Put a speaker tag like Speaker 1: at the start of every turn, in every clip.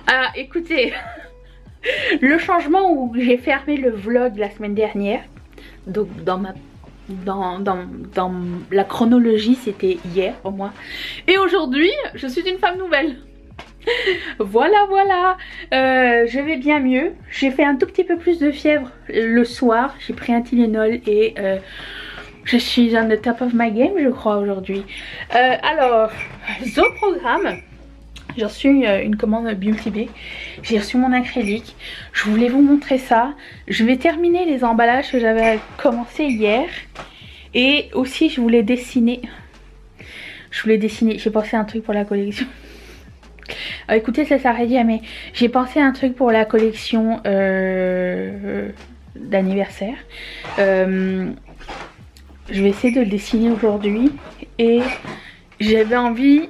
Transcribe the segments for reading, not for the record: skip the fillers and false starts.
Speaker 1: Alors écoutez, le changement où j'ai fermé le vlog la semaine dernière, donc dans la chronologie c'était hier pour moi, et aujourd'hui je suis une femme nouvelle. Voilà voilà, je vais bien mieux. J'ai fait un tout petit peu plus de fièvre le soir, j'ai pris un Tylenol et je suis on the top of my game je crois aujourd'hui. Alors, au programme, j'ai reçu une commande Beauty Bay. J'ai reçu mon acrylique. Je voulais vous montrer ça. Je vais terminer les emballages que j'avais commencé hier. Et aussi je voulais dessiner. J'ai pensé à un truc pour la collection. Écoutez, ça s'arrête jamais. J'ai pensé à un truc pour la collection d'anniversaire. Je vais essayer de le dessiner aujourd'hui. Et j'avais envie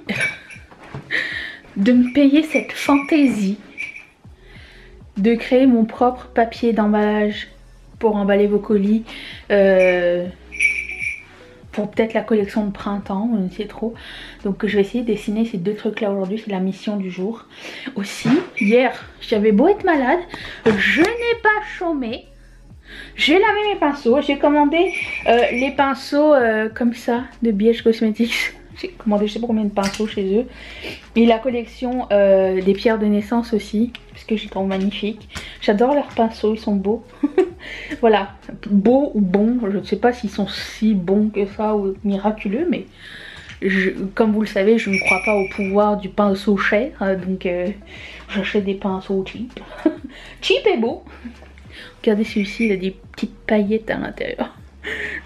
Speaker 1: de me payer cette fantaisie de créer mon propre papier d'emballage pour emballer vos colis, pour peut-être la collection de printemps, on ne sait trop. Donc je vais essayer de dessiner ces deux trucs là aujourd'hui, c'est la mission du jour. Aussi, hier j'avais beau être malade, je n'ai pas chômé. J'ai lavé mes pinceaux, j'ai commandé les pinceaux comme ça de Biège Cosmetics. J'ai commandé je sais pas combien de pinceaux chez eux. Et la collection des pierres de naissance aussi, parce que je les trouve magnifiques. J'adore leurs pinceaux, ils sont beaux. Voilà, beaux ou bons, je ne sais pas s'ils sont si bons que ça ou miraculeux, mais comme vous le savez, je ne crois pas au pouvoir du pinceau cher, donc j'achète des pinceaux cheap. Cheap et beau. Regardez celui-ci, il a des petites paillettes à l'intérieur.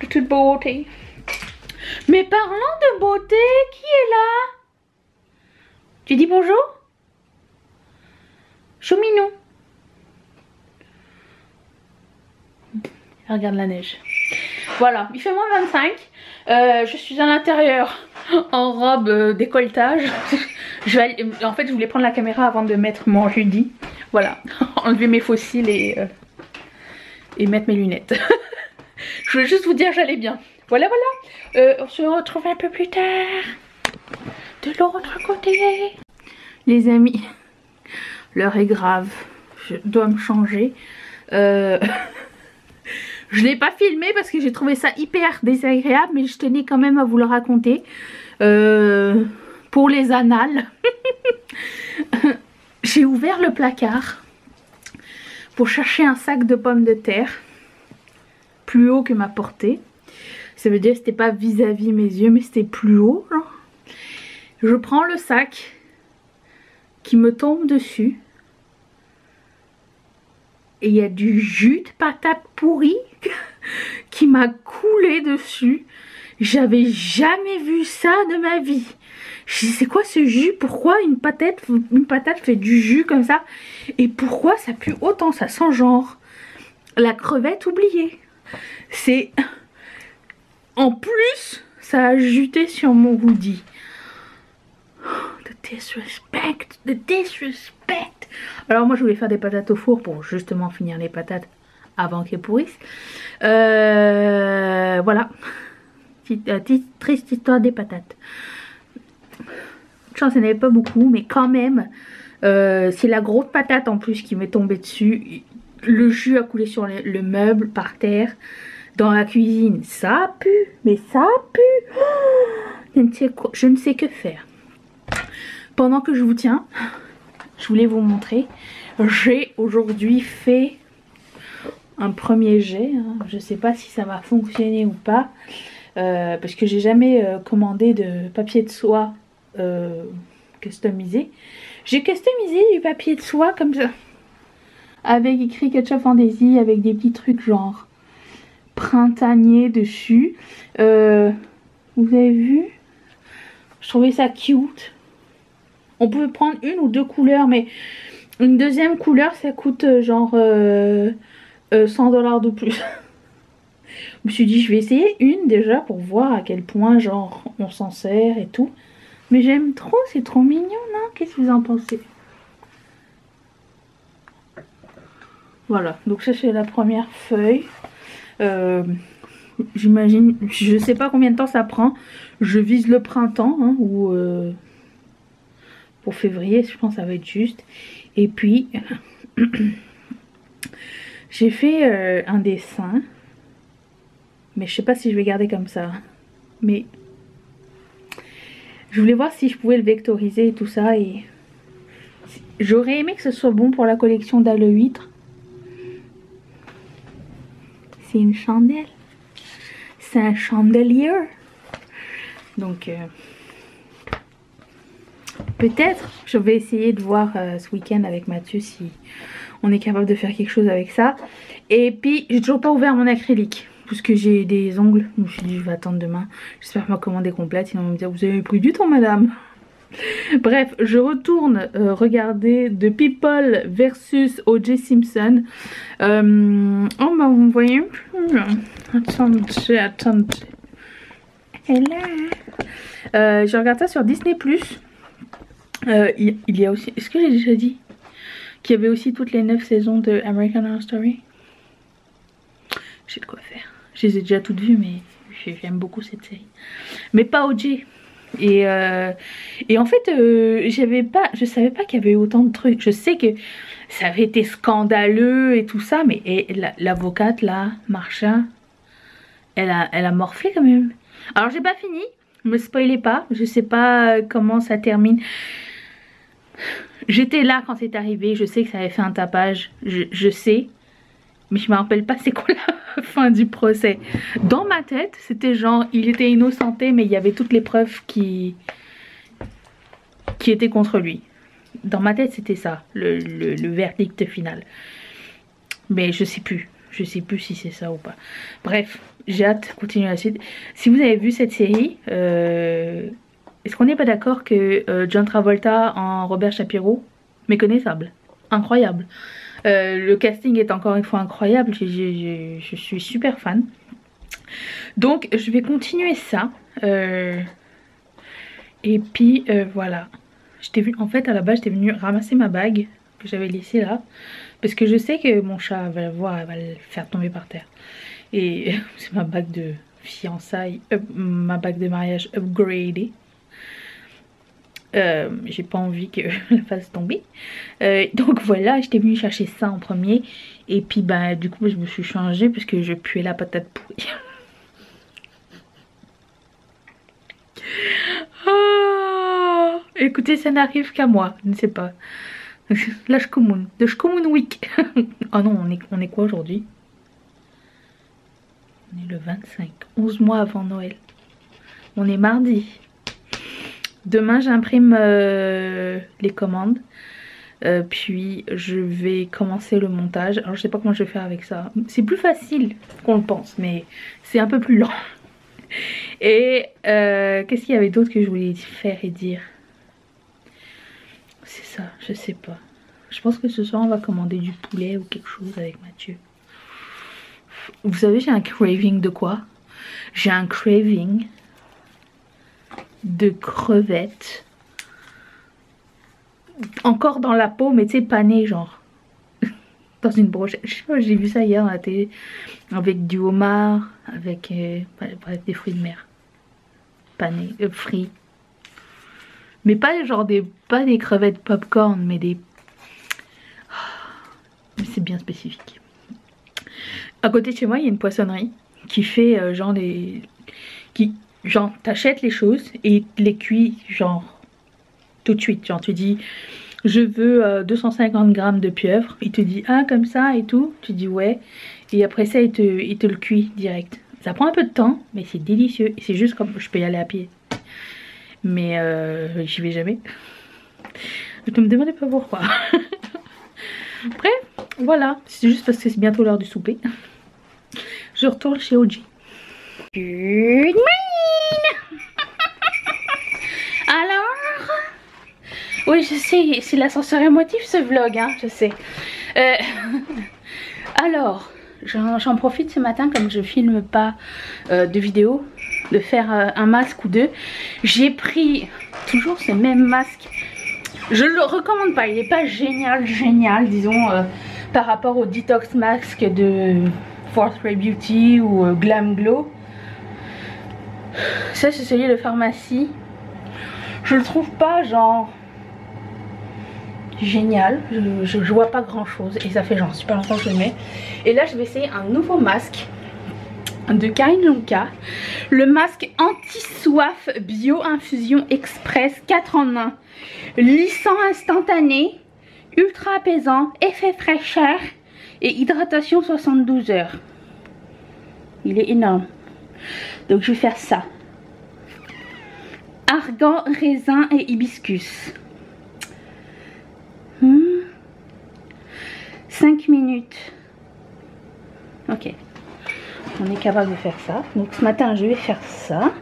Speaker 1: De toute beauté. Mais parlant de beauté, qui est là? Tu dis bonjour? Chouminou. Regarde la neige. Voilà, il fait moins 25. Je suis à l'intérieur en robe décolletage. En fait, je voulais prendre la caméra avant de mettre mon hoodie. Voilà, enlever mes fossiles et mettre mes lunettes. Je voulais juste vous dire j'allais bien. Voilà voilà, on se retrouve un peu plus tard de l'autre côté. Les amis, l'heure est grave, je dois me changer. Je l'ai pas filmé parce que j'ai trouvé ça hyper désagréable, mais je tenais quand même à vous le raconter pour les annales. J'ai ouvert le placard pour chercher un sac de pommes de terre plus haut que ma portée. Ça veut dire que c'était pas vis-à-vis mes yeux, mais c'était plus haut, genre. Je prends le sac qui me tombe dessus. Et il y a du jus de patate pourrie qui m'a coulé dessus. J'avais jamais vu ça de ma vie. Je dis c'est quoi ce jus? Pourquoi une patate fait du jus comme ça? Et pourquoi ça pue autant? Ça sent genre la crevette oubliée. C'est... En plus, ça a juté sur mon hoodie. The disrespect, the disrespect. Alors moi je voulais faire des patates au four pour justement finir les patates avant qu'elles pourrissent. Voilà. Triste histoire des patates. Chance, il n'y en avait pas beaucoup, mais quand même, c'est la grosse patate en plus qui m'est tombée dessus. Le jus a coulé sur le meuble, par terre. Dans la cuisine, ça pue, mais ça pue. Oh, je ne sais que faire. Pendant que je vous tiens, je voulais vous montrer. J'ai aujourd'hui fait un premier jet. Je ne sais pas si ça va fonctionner ou pas. Parce que j'ai jamais commandé de papier de soie customisé. J'ai customisé du papier de soie comme ça. Avec écrit Ketchup Fantasy, avec des petits trucs genre printanier dessus. Vous avez vu? Je trouvais ça cute. On pouvait prendre une ou deux couleurs, mais une deuxième couleur ça coûte genre 100 $ de plus. Je me suis dit je vais essayer une déjà pour voir à quel point genre on s'en sert et tout. Mais j'aime trop, c'est trop mignon, non? Qu'est-ce que vous en pensez? Voilà, donc ça c'est la première feuille. J'imagine, je sais pas combien de temps ça prend. Je vise le printemps, hein, ou pour février, je pense que ça va être juste. Et puis, j'ai fait un dessin. Mais je sais pas si je vais garder comme ça. Mais je voulais voir si je pouvais le vectoriser et tout ça. Et j'aurais aimé que ce soit bon pour la collection d'Ale Huître. C'est une chandelle. C'est un chandelier. Donc peut-être je vais essayer de voir ce week-end avec Mathieu si on est capable de faire quelque chose avec ça. Et puis j'ai toujours pas ouvert mon acrylique puisque j'ai des ongles. Je me suis dit je vais attendre demain. J'espère que ma commande est complète, sinon on va me dire vous avez pris du temps madame. Bref, je retourne regarder The People versus O.J. Simpson. Oh bah vous voyez. Attendez. Elle est là. Je regarde ça sur Disney+. Il y a aussi... Est-ce que j'ai déjà dit qu'il y avait aussi toutes les 9 saisons de American Horror Story? J'ai de quoi faire. Je les ai déjà toutes vues, mais j'aime beaucoup cette série. Mais pas O.J. Et en fait, je savais pas qu'il y avait eu autant de trucs. Je sais que ça avait été scandaleux et tout ça, mais l'avocate là, Marsha, elle a morflé quand même. Alors j'ai pas fini, me spoilez pas, je sais pas comment ça termine. J'étais là quand c'est arrivé, je sais que ça avait fait un tapage, je sais, mais je me rappelle pas c'est quoi la fin du procès. Dans ma tête, c'était genre, il était innocenté, mais il y avait toutes les preuves qui étaient contre lui. Dans ma tête, c'était ça, le verdict final. Mais je sais plus si c'est ça ou pas. Bref, j'ai hâte de continuer la suite. Si vous avez vu cette série, est-ce qu'on n'est pas d'accord que John Travolta en Robert Shapiro, méconnaissable, incroyable. Le casting est encore une fois incroyable, je suis super fan. Donc je vais continuer ça. Et puis voilà. En fait à la base j'étais venue ramasser ma bague que j'avais laissée là. Parce que je sais que mon chat va la voir, elle va le faire tomber par terre. Et c'est ma bague de fiançailles, ma bague de mariage upgradée. J'ai pas envie que la fasse tomber. Donc voilà, j'étais venue chercher ça en premier. Et puis bah du coup je me suis changée parce que je puais la patate pourrie. Oh, écoutez, ça n'arrive qu'à moi, je ne sais pas. La Shkomun, de Shkomun Week. Oh non, on est quoi aujourd'hui? On est le 25, 11 mois avant Noël. On est mardi. Demain j'imprime les commandes. Puis je vais commencer le montage. Alors je sais pas comment je vais faire avec ça. C'est plus facile qu'on le pense, mais c'est un peu plus lent. Et qu'est-ce qu'il y avait d'autre que je voulais faire et dire? C'est ça, je sais pas. Je pense que ce soir on va commander du poulet ou quelque chose avec Mathieu. Vous savez, j'ai un craving de quoi? J'ai un craving de crevettes. Encore dans la peau, mais tu sais, panées genre. Dans une brochette. Je sais pas, j'ai vu ça hier dans la télé. Avec du homard, avec bref, des fruits de mer. Panés, frits. Mais pas genre pas des crevettes popcorn, mais des... C'est bien spécifique. À côté de chez moi, il y a une poissonnerie qui fait genre des... Genre, t'achètes les choses et les cuis genre tout de suite. Genre, tu dis, je veux 250 grammes de pieuvre. Il te dit, ah, comme ça et tout. Tu dis, ouais. Et après ça, il te le cuit direct. Ça prend un peu de temps, mais c'est délicieux. Et c'est juste comme, je peux y aller à pied. Mais j'y vais jamais. Je me demandais pas pourquoi. Bref, voilà. C'est juste parce que c'est bientôt l'heure du souper. Je retourne chez OG. Good morning. Alors, oui, je sais, c'est l'ascenseur émotif ce vlog, hein, je sais. Alors, j'en profite ce matin, comme je filme pas de vidéo, de faire un masque ou deux. J'ai pris toujours ce même masque. Je le recommande pas, il n'est pas génial, disons, par rapport au Detox Mask de Fourth Ray Beauty ou Glam Glow. Ça, c'est celui de pharmacie. Je le trouve pas genre génial, je vois pas grand chose et ça fait genre super longtemps que je le mets. Et là je vais essayer un nouveau masque de Karine Lonka, le masque anti-soif bio infusion express 4 en 1, lissant instantané, ultra apaisant, effet fraîcheur et hydratation 72 heures. Il est énorme, donc je vais faire ça. Argan, raisin et hibiscus. 5 minutes. Ok. On est capable de faire ça. Donc ce matin je vais faire ça.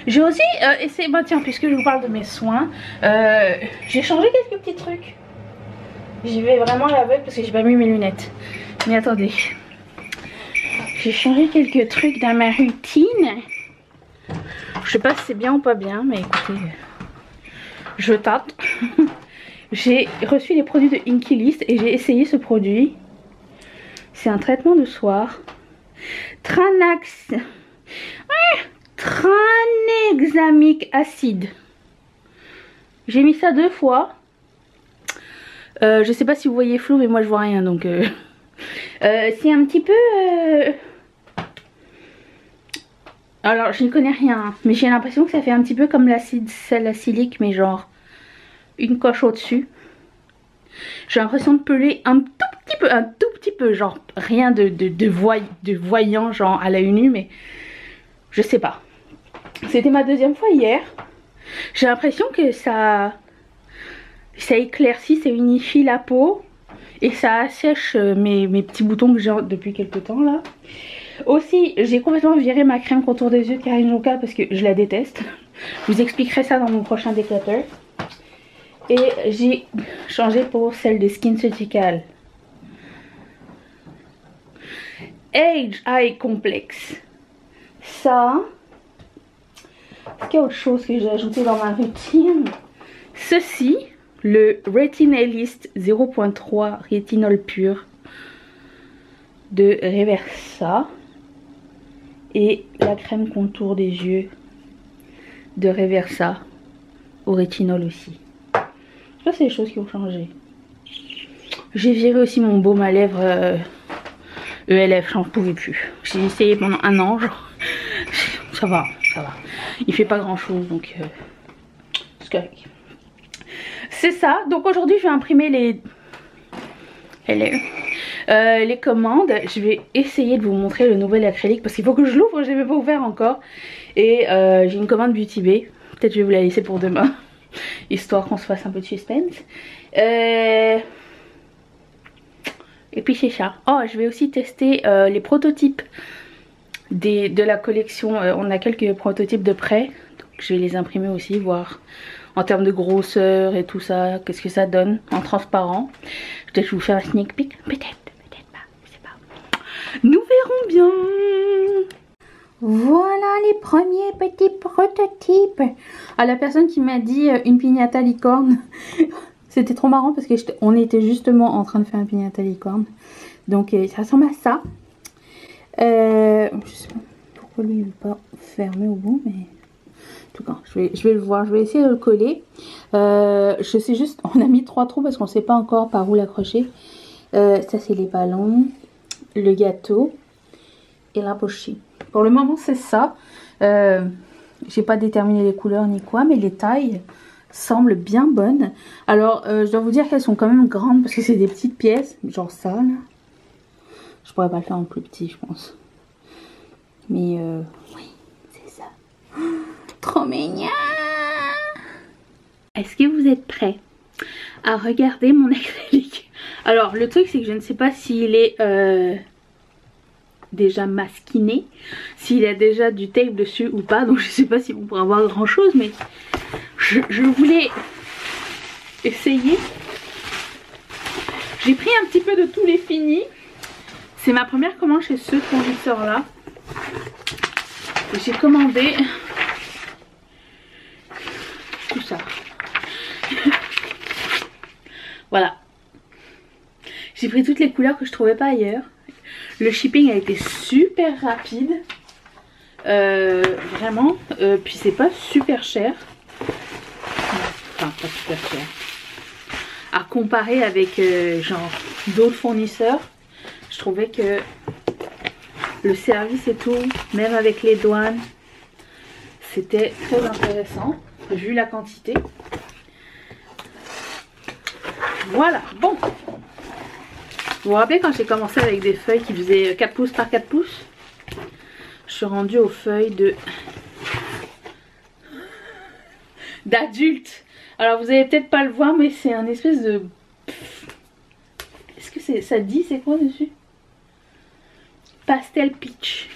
Speaker 1: J'ai aussi essayé, bah tiens, puisque je vous parle de mes soins, j'ai changé quelques petits trucs. J'y vais vraiment à l'aveugle parce que j'ai pas mis mes lunettes. Mais attendez. J'ai changé quelques trucs dans ma routine. Je sais pas si c'est bien ou pas bien, mais écoutez, je tâte. J'ai reçu les produits de Inky List et j'ai essayé ce produit. C'est un traitement de soir. Tranexamique acide. J'ai mis ça 2 fois. Je sais pas si vous voyez flou, mais moi je vois rien, donc c'est un petit peu alors je n'y connais rien, mais j'ai l'impression que ça fait un petit peu comme l'acide salicylique, mais genre une coche au-dessus. J'ai l'impression de peler un tout petit peu, genre rien de voyant genre à l'œil nu, mais je sais pas. C'était ma 2e fois hier. J'ai l'impression que ça éclaircit, ça unifie la peau et ça assèche mes petits boutons que j'ai depuis quelques temps là. Aussi, j'ai complètement viré ma crème contour des yeux de Karine Lonka parce que je la déteste. Je vous expliquerai ça dans mon prochain déclutter. Et j'ai changé pour celle de Skin Surgical. Age Eye Complex. Ça. Est-ce qu'il y a autre chose que j'ai ajouté dans ma routine? Ceci, le Retinalist 0.3 rétinol pur de Reversa. Et la crème contour des yeux de Reversa au rétinol aussi. Ça, c'est les choses qui ont changé. J'ai viré aussi mon baume à lèvres ELF, j'en pouvais plus. J'ai essayé pendant 1 an, genre. Ça va. Il fait pas grand chose, donc c'est correct. C'est ça. Donc aujourd'hui, je vais imprimer les commandes. Je vais essayer de vous montrer le nouvel acrylique parce qu'il faut que je l'ouvre, je l'ai même pas ouvert encore. Et j'ai une commande Beauty Bay. Peut-être je vais vous la laisser pour demain, histoire qu'on se fasse un peu de suspense. Et puis c'est ça. Oh, je vais aussi tester les prototypes de la collection. On a quelques prototypes de prêt, donc je vais les imprimer aussi, voir en termes de grosseur et tout ça, qu'est-ce que ça donne en transparent. Peut-être je vais vous faire un sneak peek, peut-être pas, je sais pas. Nous verrons bien. Voilà les premiers petits prototypes. À la personne qui m'a dit une piñata licorne, c'était trop marrant parce que on était justement en train de faire une piñata licorne. Donc ça ressemble à ça. Je sais pas pourquoi lui il veut pas fermer au bout, mais en tout cas je vais le voir, je vais essayer de le coller. Je sais juste, on a mis 3 trous parce qu'on sait pas encore par où l'accrocher. Ça c'est les ballons, le gâteau et la pochette. Pour le moment c'est ça. J'ai pas déterminé les couleurs ni quoi, mais les tailles semblent bien bonnes. Alors je dois vous dire qu'elles sont quand même grandes parce que c'est des petites pièces, genre ça là. Je pourrais pas le faire en plus petit, je pense. Mais oui, c'est ça. Oh, trop mignon. Est-ce que vous êtes prêts à regarder mon acrylique? Alors, le truc, c'est que je ne sais pas s'il est déjà masquiné, s'il a déjà du tape dessus ou pas. Donc, je sais pas si on pourra voir grand-chose, mais je voulais essayer. J'ai pris un petit peu de tous les finis. C'est ma première commande chez ce fournisseur là. J'ai commandé tout ça. Voilà. J'ai pris toutes les couleurs que je trouvais pas ailleurs. Le shipping a été super rapide. Vraiment. Puis c'est pas super cher. Enfin, pas super cher. À comparer avec genre d'autres fournisseurs, je trouvais que le service et tout, même avec les douanes, c'était très intéressant vu la quantité. Voilà, bon. Vous vous rappelez quand j'ai commencé avec des feuilles qui faisaient 4 pouces par 4 pouces? Je suis rendue aux feuilles d'adultes. Alors vous allez peut-être pas le voir, mais c'est un espèce de... Est-ce que ça dit c'est quoi dessus? Pastel peach.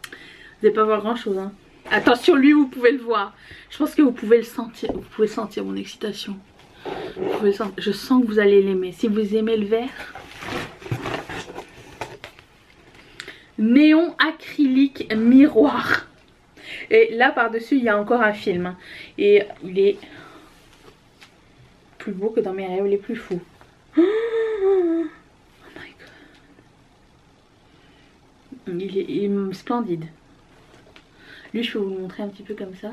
Speaker 1: Vous n'allez pas voir grand chose, hein. Attention, lui vous pouvez le voir. Je pense que vous pouvez le sentir. Vous pouvez sentir mon excitation. Vous pouvez le sentir. Je sens que vous allez l'aimer. Si vous aimez le vert. Néon acrylique miroir. Et là par dessus il y a encore un film. Et il est plus beau que dans mes rêves les plus fous. Oh my god. Il est splendide. Lui je peux vous le montrer un petit peu comme ça.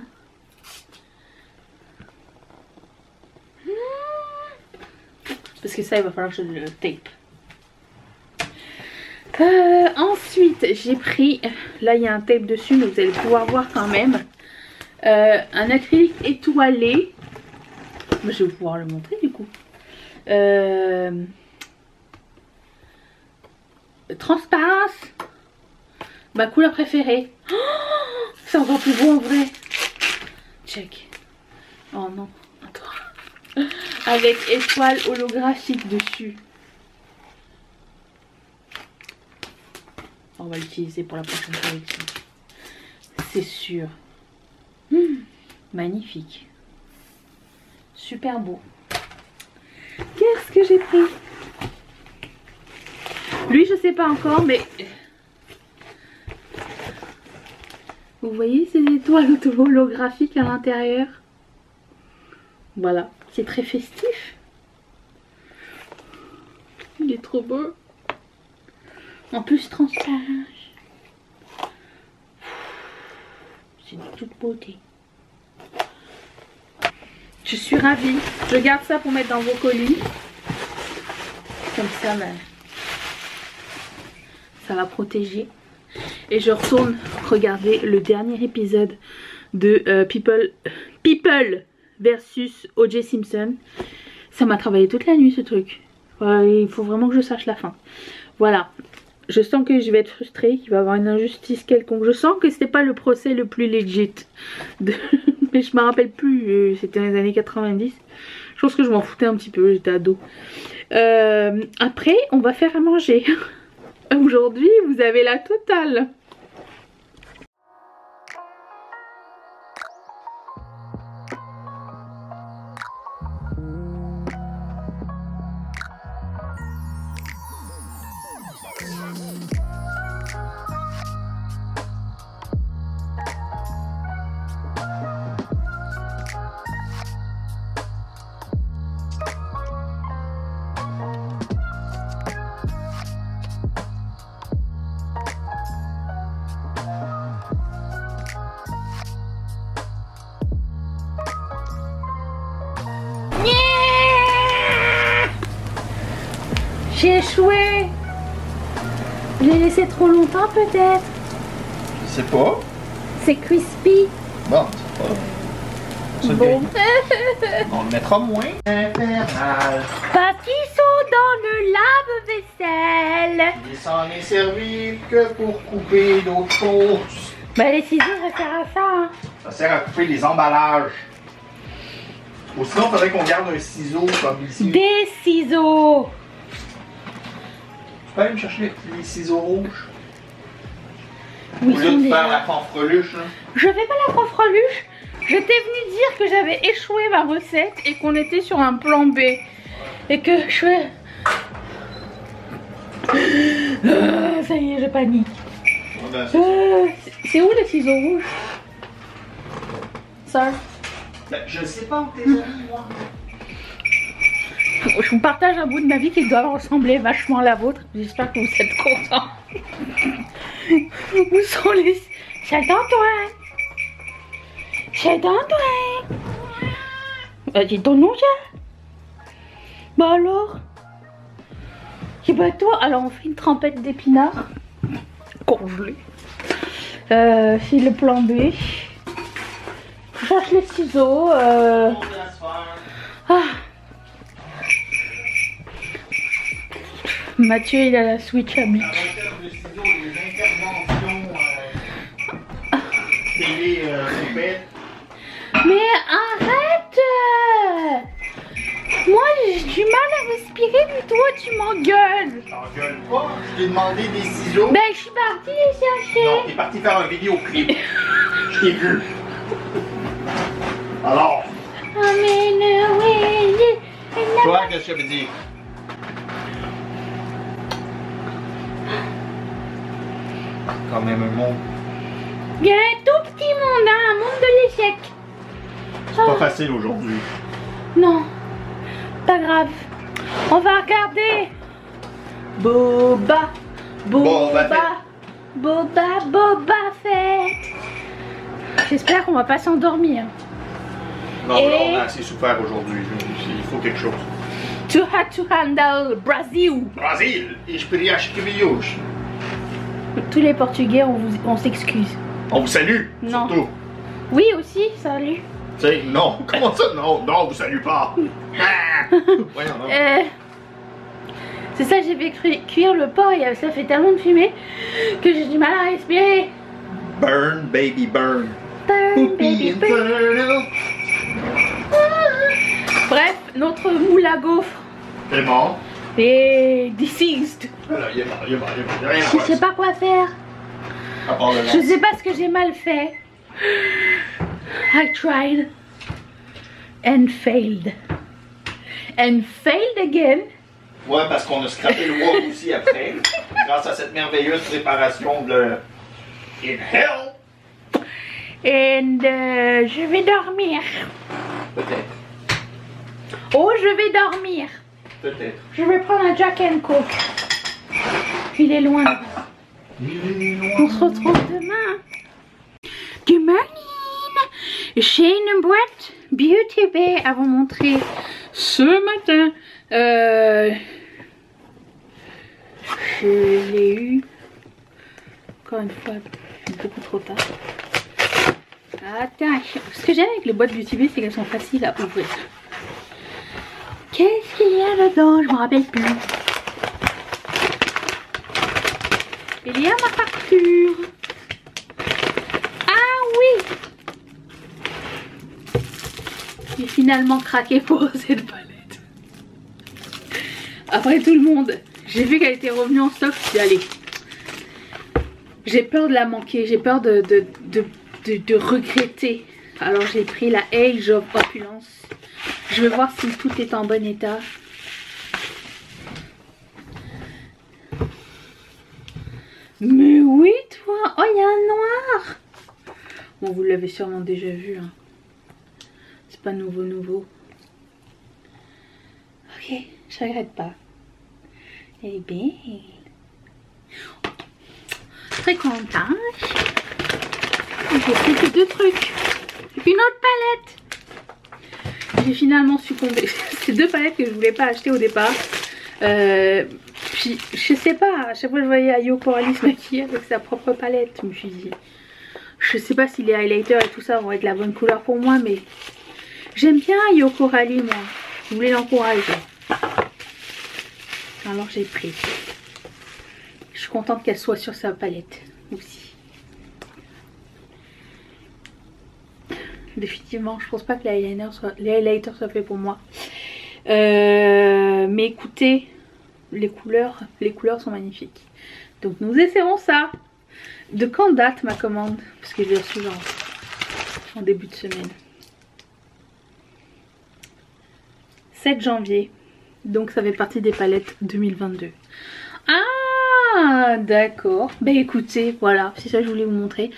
Speaker 1: Parce que ça il va falloir que je le tape. Ensuite j'ai pris, là il y a un tape dessus mais vous allez pouvoir voir quand même, un acrylique étoilé. Je vais pouvoir le montrer du coup. Transparence, ma couleur préférée. Oh, c'est encore plus beau en vrai. Check. Oh non, attends. Avec étoile holographique dessus. On va l'utiliser pour la prochaine collection. C'est sûr. Magnifique. Super beau. Qu'est-ce que j'ai pris? Lui, je sais pas encore, mais... Vous voyez ces étoiles holographiques à l'intérieur? Voilà. C'est très festif. Il est trop beau. En plus transparent. C'est de toute beauté. Je suis ravie. Je garde ça pour mettre dans vos colis. Comme ça, ben, ça va protéger. Et je retourne regarder le dernier épisode de People versus O.J. Simpson. Ça m'a travaillé toute la nuit ce truc. Il faut vraiment que je sache la fin. Voilà. Je sens que je vais être frustrée, qu'il va y avoir une injustice quelconque. Je sens que c'était pas le procès le plus legit. Mais je me rappelle plus, c'était dans les années 90. Je pense que je m'en foutais un petit peu, j'étais ado. Après, on va faire à manger. Aujourd'hui, vous avez la totale. J'ai échoué. Je l'ai laissé trop longtemps peut-être.
Speaker 2: Je sais pas.
Speaker 1: C'est crispy.
Speaker 2: Bon, c'est pas...
Speaker 1: Bon.
Speaker 2: On le mettra moins. Infernal.
Speaker 1: Pastisseau dans le lave-vaisselle.
Speaker 2: Il s'en est servi que pour couper d'autres choses.
Speaker 1: Bah les ciseaux ça sert à ça hein.
Speaker 2: Ça sert à couper les emballages. Ou sinon, il faudrait qu'on garde un ciseau comme ici.
Speaker 1: Des ciseaux.
Speaker 2: Tu peux aller me chercher les ciseaux rouges?
Speaker 1: Oui,
Speaker 2: Au lieu de faire la fanfreluche, là.
Speaker 1: Je fais pas la fanfreluche. Je t'ai venu dire que j'avais échoué ma recette et qu'on était sur un plan B. Et que je fais... ça y est, je panique.
Speaker 2: Ouais,
Speaker 1: c'est où les ciseaux rouges? Ça?
Speaker 2: Ben, je sais pas où t'es allé, moi.
Speaker 1: Je vous partage un bout de ma vie qui doit ressembler vachement à la vôtre. J'espère que vous êtes contents. Où sont les... C'est d'Antoine. C'est d'Antoine. Dis ton nom, ça. Bah alors. Et bah toi, alors on fait une trempette d'épinards congelés. C'est le plan B. Je cherche les ciseaux. Ah. Mathieu il a la Switch à Beach. Mais arrête! Moi j'ai du mal à respirer, mais toi tu m'engueules.
Speaker 2: T'engueules pas, je t'ai demandé des ciseaux.
Speaker 1: Ben je suis partie les chercher.
Speaker 2: Non, t'es parti faire un vidéoclip. Je t'ai vu. Alors, toi, qu'est-ce que je veux dire? Quand même un monde.
Speaker 1: Il y a un tout petit monde, hein, un monde de l'échec.
Speaker 2: C'est pas facile aujourd'hui.
Speaker 1: Non, pas grave. On va regarder Boba Fett. J'espère qu'on va pas s'endormir.
Speaker 2: Non, là, on a assez souffert aujourd'hui. Il faut quelque chose.
Speaker 1: To handle Brazil.
Speaker 2: Brasil, ich bin Criollo.
Speaker 1: Tous les Portugais, on s'excuse.
Speaker 2: On vous salue.
Speaker 1: Non.
Speaker 2: Surtout.
Speaker 1: Oui aussi, salut.
Speaker 2: Tu sais, non. Comment ça, non? Non, on vous salue pas. Ah! Voyons, non.
Speaker 1: C'est ça, j'ai fait cuire le porc et ça fait tellement de fumée que j'ai du mal à respirer.
Speaker 2: Burn, baby, burn.
Speaker 1: Burn, baby, burn. Bref, notre moule à gaufres
Speaker 2: T'es mort.
Speaker 1: est deceased.
Speaker 2: Alors, il est mort, il est mort, il est mort. Il y a rien à
Speaker 1: Je
Speaker 2: faire.
Speaker 1: sais pas quoi faire.
Speaker 2: À part le
Speaker 1: Je sais pas ce que j'ai mal fait. I tried and failed. And failed again.
Speaker 2: Ouais, parce qu'on a scrappé le wok aussi après. Grâce à cette merveilleuse préparation de In Hell.
Speaker 1: And je vais dormir.
Speaker 2: Peut-être.
Speaker 1: Oh, je vais dormir.
Speaker 2: Peut-être.
Speaker 1: Je vais prendre un Jack and Coke. Il est loin. On se retrouve demain. Good morning. J'ai une boîte Beauty Bay à vous montrer ce matin. Je l'ai eu encore une fois beaucoup trop tard. Attends, ce que j'aime avec les boîtes Beauty Bay, c'est qu'elles sont faciles à ouvrir. Qu'est-ce qu'il y a dedans? Je me rappelle plus. Il y a ma facture. Ah oui! J'ai finalement craqué pour cette palette. Après tout le monde, j'ai vu qu'elle était revenue en stock, je suis allée. J'ai peur de la manquer, j'ai peur de regretter. Alors j'ai pris la Age of Opulence. Je vais voir si tout est en bon état. Mais oui, toi. Oh, il y a un noir. Bon, vous l'avez sûrement déjà vu. Hein. C'est pas nouveau. Ok, je regrette pas. Elle est belle. Très contente. J'ai pris que 2 trucs. Et puis une autre palette. J'ai finalement succombé. C'est 2 palettes que je voulais pas acheter au départ. Puis je sais pas, à chaque fois que je voyais Ayo Coralie se maquiller avec sa propre palette, je me suis dit, je sais pas si les highlighters et tout ça vont être la bonne couleur pour moi, mais j'aime bien Ayo Coralie, moi. Je voulais l'encourager. Alors j'ai pris. Je suis contente qu'elle soit sur sa palette aussi. Définitivement, je pense pas que les highlighters soient faits pour moi. Mais écoutez, les couleurs sont magnifiques. Donc nous essaierons ça. De quand date ma commande? Parce que j'ai reçu en début de semaine. 7 janvier. Donc ça fait partie des palettes 2022. Ah d'accord. Ben écoutez, voilà, c'est ça que je voulais vous montrer.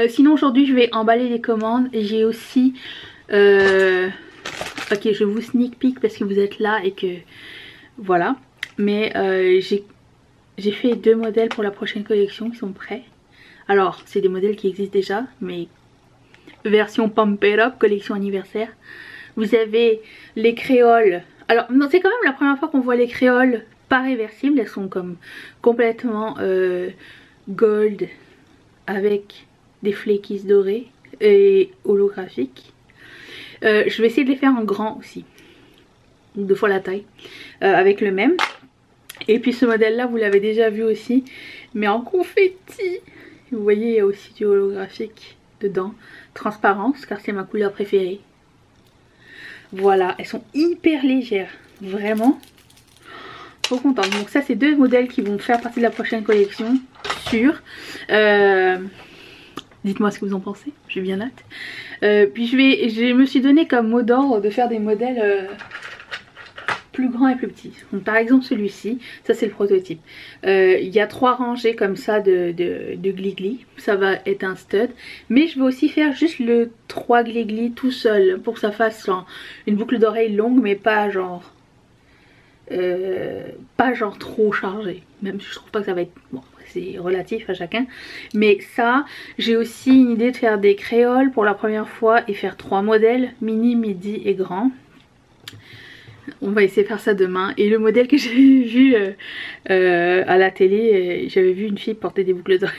Speaker 1: Sinon aujourd'hui je vais emballer les commandes. Et j'ai aussi Ok, je vous sneak peek parce que vous êtes là et que voilà. Mais j'ai fait 2 modèles pour la prochaine collection qui sont prêts. Alors c'est des modèles qui existent déjà, mais version Pump It Up, collection anniversaire. Vous avez les créoles. Alors non, c'est quand même la première fois qu'on voit les créoles pas réversibles. Elles sont comme complètement gold avec des flakies dorés et holographiques. Je vais essayer de les faire en grand aussi, 2 fois la taille, avec le même. Et puis ce modèle là vous l'avez déjà vu aussi, mais en confetti. Vous voyez, il y a aussi du holographique dedans, transparence car c'est ma couleur préférée. Voilà, elles sont hyper légères, vraiment trop contente. Donc ça c'est 2 modèles qui vont faire partie de la prochaine collection, sûr. Dites-moi ce que vous en pensez, j'ai bien hâte. Puis je me suis donné comme mot d'ordre de faire des modèles plus grands et plus petits. Donc, par exemple celui-ci, ça c'est le prototype. Il y a 3 rangées comme ça de glis-glis, ça va être un stud. Mais je vais aussi faire juste le 3 glis-glis tout seul pour que ça fasse genre, une boucle d'oreille longue mais pas genre trop chargée. Même si je trouve pas que ça va être... Bon, c'est relatif à chacun. Mais ça, j'ai aussi une idée de faire des créoles pour la première fois et faire 3 modèles, mini, midi et grand. On va essayer de faire ça demain. Et le modèle que j'avais vu à la télé, j'avais vu une fille porter des boucles d'oreilles.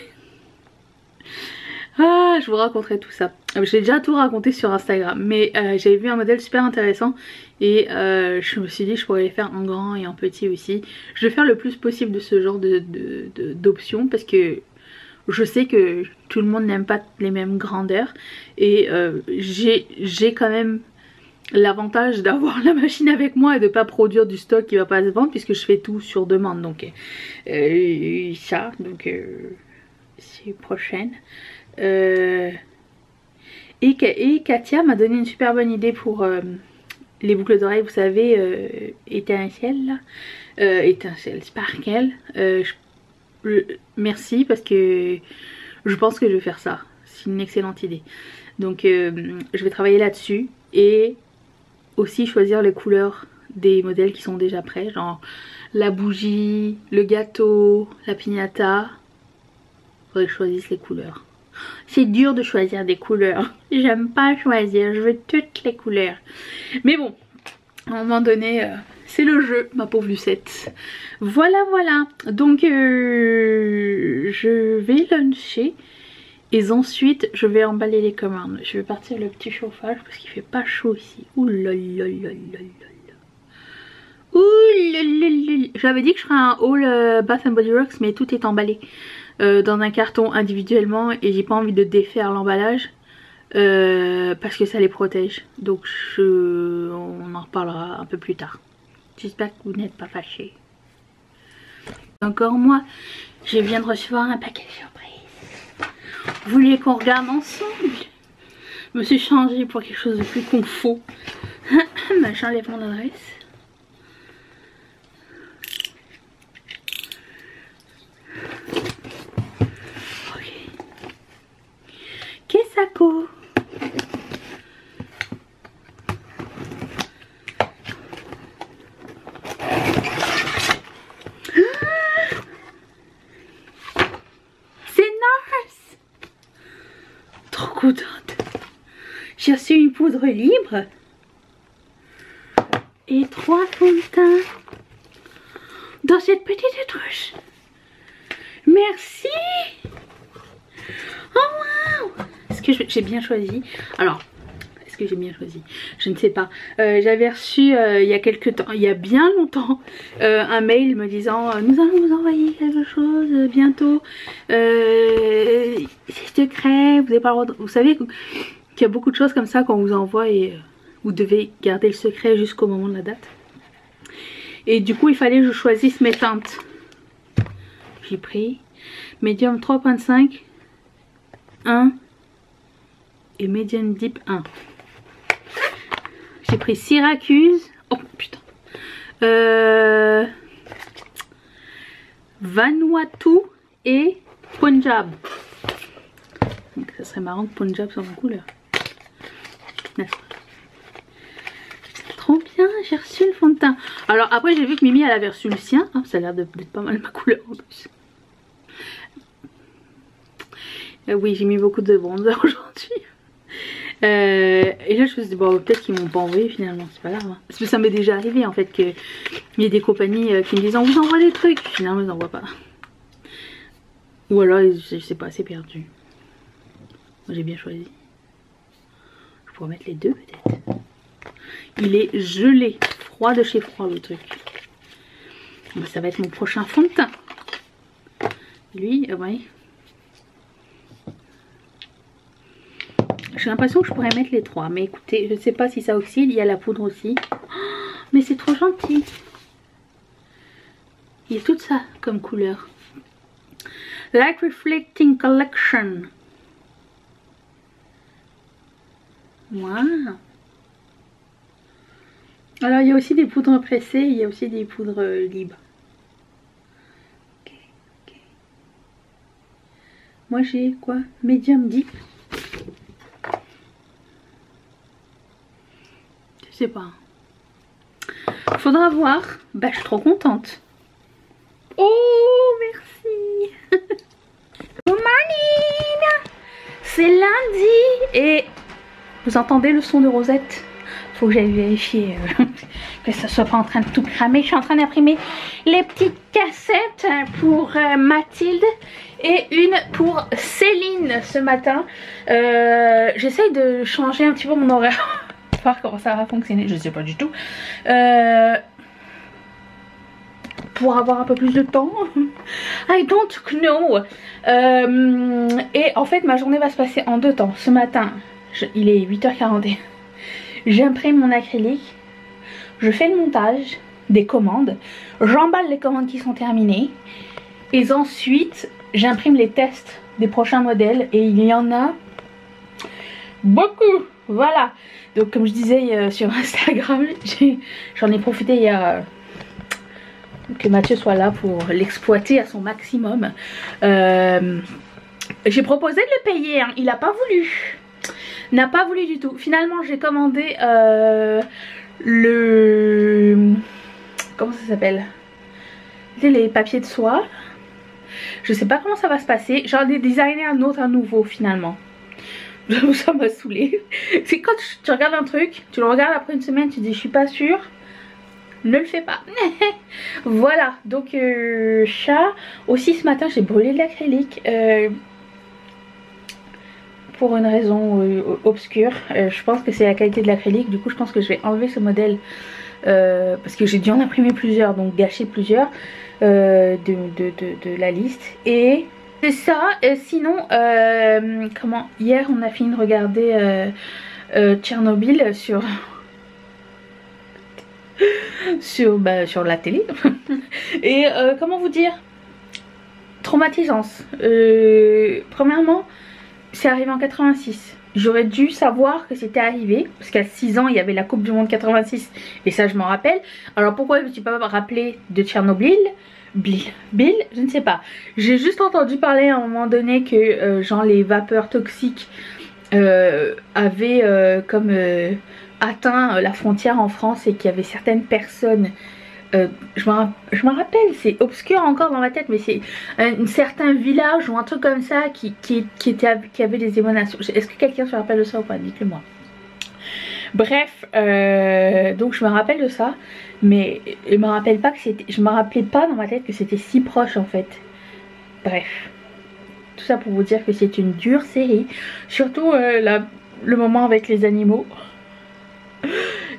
Speaker 1: Ah, je vous raconterai tout ça. J'ai déjà tout raconté sur Instagram. Mais j'avais vu un modèle super intéressant. Et je me suis dit je pourrais les faire en grand et en petit aussi. Je vais faire le plus possible de ce genre d'options. Parce que je sais que tout le monde n'aime pas les mêmes grandeurs. Et j'ai quand même l'avantage d'avoir la machine avec moi et de pas produire du stock qui va pas se vendre puisque je fais tout sur demande. Donc ça, donc c'est prochaine. Et Katia m'a donné une super bonne idée pour les boucles d'oreilles, vous savez, étincelle là, étincelle, sparkle. Merci parce que je pense que je vais faire ça. C'est une excellente idée. Donc je vais travailler là-dessus et aussi choisir les couleurs des modèles qui sont déjà prêts, genre la bougie, le gâteau, la piñata. Faudrait que je choisisse les couleurs. C'est dur de choisir des couleurs. J'aime pas choisir, je veux toutes les couleurs. Mais bon, à un moment donné, c'est le jeu, ma pauvre Lucette. Voilà, voilà. Donc, je vais luncher. Et ensuite, je vais emballer les commandes. Je vais partir le petit chauffage parce qu'il fait pas chaud ici. Ouh là là là là là. Ouh là là là. J'avais dit que je ferais un haul Bath & Body Works, mais tout est emballé dans un carton individuellement et j'ai pas envie de défaire l'emballage parce que ça les protège. Donc on en reparlera un peu plus tard. J'espère que vous n'êtes pas fâchés. Encore moi, je viens de recevoir un paquet surprise. Vous vouliez qu'on regarde ensemble? Je me suis changée pour quelque chose de plus confort. J'enlève mon adresse. Ok. Qu'est-ce que ça coûte? Contente. J'ai reçu une poudre libre et 3 fonds de teint dans cette petite trouche. Merci. Oh wow. Est-ce que j'ai bien choisi? Alors, est-ce que j'ai bien choisi? Je ne sais pas. J'avais reçu il y a quelques temps, il y a bien longtemps, un mail me disant nous allons vous envoyer quelque chose bientôt. C'est secret, vous n'avez pas le droit de... Vous savez qu'il y a beaucoup de choses comme ça qu'on vous envoie et vous devez garder le secret jusqu'au moment de la date. Et du coup il fallait que je choisisse mes teintes. J'ai pris Medium 3.5, 1 et Medium Deep 1. J'ai pris Syracuse, oh putain, Vanuatu et Punjab. Donc ça serait marrant que Punjab soit en couleur. trop bien, j'ai reçu le fond de teint. Alors après j'ai vu que Mimi elle avait reçu le sien. Oh, ça a l'air d'être pas mal ma couleur en plus. Oui, j'ai mis beaucoup de bronzer aujourd'hui. Et là je me suis dit bon peut-être qu'ils m'ont pas envoyé finalement, c'est pas grave hein. Parce que ça m'est déjà arrivé en fait qu'il y ait des compagnies qui me disent on vous envoie des trucs, finalement ils n'envoient pas. Ou alors je sais pas, c'est perdu. Moi j'ai bien choisi. Je pourrais mettre les deux peut-être. Il est gelé, froid de chez froid le truc. Bon, ça va être mon prochain fond de teint. Lui, oui. J'ai l'impression que je pourrais mettre les trois. Mais écoutez, je ne sais pas si ça oxyde. Il y a la poudre aussi. Oh, mais c'est trop gentil. Il y a tout ça comme couleur. Light Reflecting Collection. Wow. Alors il y a aussi des poudres pressées. Il y a aussi des poudres libres. Okay, okay. Moi j'ai quoi? Medium Deep. Je sais pas. Faudra voir. Bah je suis trop contente. Oh merci. Good morning. C'est lundi. Et vous entendez le son de Rosette? Faut que j'aille vérifier que ça soit pas en train de tout cramer. Je suis en train d'imprimer les petites cassettes pour Mathilde et une pour Céline ce matin. J'essaye de changer un petit peu mon horaire. Voir comment ça va fonctionner, je sais pas du tout, pour avoir un peu plus de temps. I don't know. Et en fait ma journée va se passer en deux temps. Ce matin il est 8h41, j'imprime mon acrylique, je fais le montage des commandes, j'emballe les commandes qui sont terminées et ensuite j'imprime les tests des prochains modèles et il y en a beaucoup. Voilà, donc comme je disais sur Instagram, j'en ai profité hier que Mathieu soit là pour l'exploiter à son maximum. J'ai proposé de le payer, hein. Il n'a pas voulu. N'a pas voulu du tout. Finalement j'ai commandé le... Comment ça s'appelle? Les papiers de soie. Je sais pas comment ça va se passer. J'en ai designé un autre, un nouveau finalement. Ça m'a saoulée. C'est quand tu regardes un truc, tu le regardes après une semaine, tu dis je suis pas sûre, ne le fais pas. Voilà, donc chat. Aussi ce matin j'ai brûlé de l'acrylique pour une raison obscure. Je pense que c'est la qualité de l'acrylique. Du coup je pense que je vais enlever ce modèle parce que j'ai dû en imprimer plusieurs, donc gâcher plusieurs de la liste. Et c'est ça. Sinon comment, hier on a fini de regarder Tchernobyl sur la télé. Et comment vous dire, traumatisance. Premièrement c'est arrivé en 86. J'aurais dû savoir que c'était arrivé parce qu'à 6 ans il y avait la Coupe du Monde 86 et ça je m'en rappelle. Alors pourquoi je ne me suis pas rappelé de Tchernobyl? Bill, je ne sais pas. J'ai juste entendu parler à un moment donné que genre les vapeurs toxiques avaient comme atteint la frontière en France et qu'il y avait certaines personnes, je me rappelle, c'est obscur encore dans ma tête, mais c'est un certain village ou un truc comme ça qui avait des émanations. Est-ce que quelqu'un se rappelle de ça ou pas? Dites-le moi. Bref, donc je me rappelle de ça, mais je me rappelle pas que c'était, je me rappelais pas dans ma tête que c'était si proche en fait. Bref, tout ça pour vous dire que c'est une dure série, surtout le moment avec les animaux.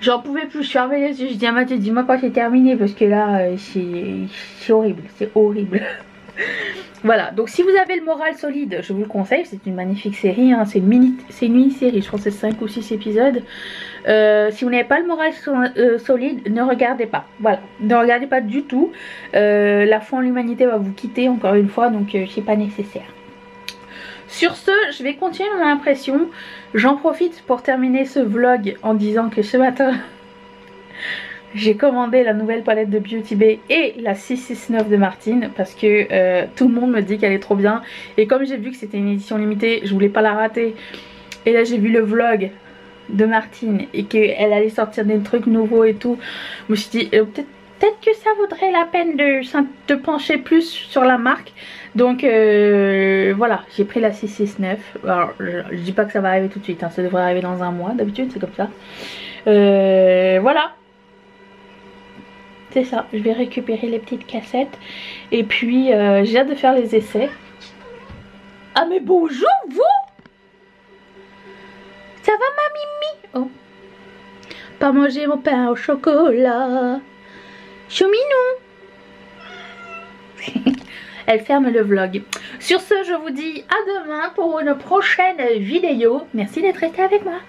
Speaker 1: J'en pouvais plus, je suis fermée les yeux, je dis à Mathieu, dis-moi quand c'est terminé parce que là c'est horrible, c'est horrible. Voilà, donc si vous avez le moral solide, je vous le conseille, c'est une magnifique série, hein. C'est une mini-série, je pense que c'est 5 ou 6 épisodes. Si vous n'avez pas le moral solide, ne regardez pas, voilà, ne regardez pas du tout. La foi en l'humanité va vous quitter encore une fois, donc c'est pas nécessaire. Sur ce, je vais continuer mon impression. J'en profite pour terminer ce vlog en disant que ce matin j'ai commandé la nouvelle palette de Beauty Bay et la 669 de Martine parce que tout le monde me dit qu'elle est trop bien. Et comme j'ai vu que c'était une édition limitée, je voulais pas la rater. Et là j'ai vu le vlog de Martine et qu'elle allait sortir des trucs nouveaux et tout, je me suis dit peut-être que ça vaudrait la peine de pencher plus sur la marque. Donc voilà, j'ai pris la 669. Alors je dis pas que ça va arriver tout de suite, hein, ça devrait arriver dans un mois, d'habitude c'est comme ça. Voilà. C'est ça, je vais récupérer les petites cassettes. Et puis j'ai hâte de faire les essais. Ah mais bonjour vous! Ça va ma Mimi? Oh. Pas manger mon pain au chocolat. Chouminou. Elle ferme le vlog. Sur ce, je vous dis à demain pour une prochaine vidéo. Merci d'être resté avec moi.